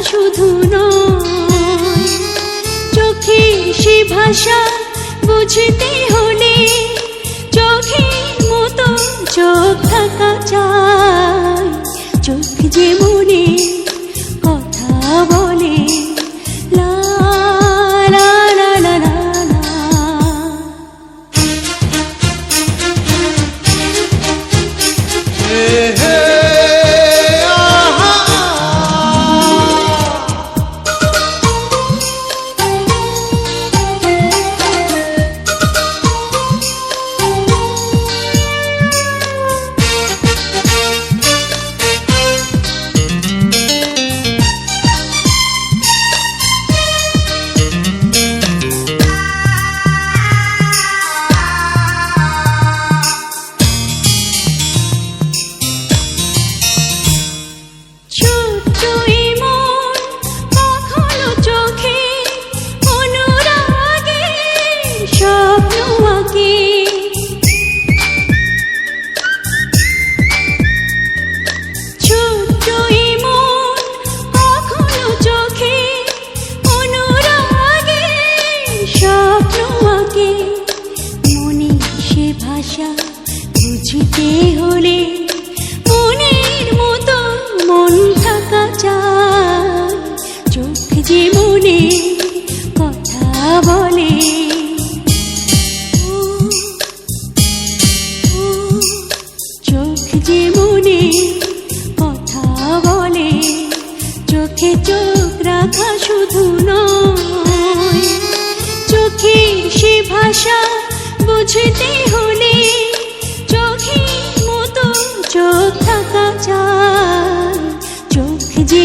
শুধু নয়, চোখের সে ভাষা বুঝতে হলে চোখের মতো চোখ থাকা চাই। চোখ যে মনে কথা বলে, লা লা লা লা লা লা। বুঝতে হলে মনের মতো মন থাকা চাই। চোখ যে মনে কথা বলে, চোখ যে মনে কথা বলে। চোখে চোখ রাখা শুধু নয়, চোখের সে ভাষা বুঝতে হলে চোখের মতো চোখ থাকা চাই। চোখ যে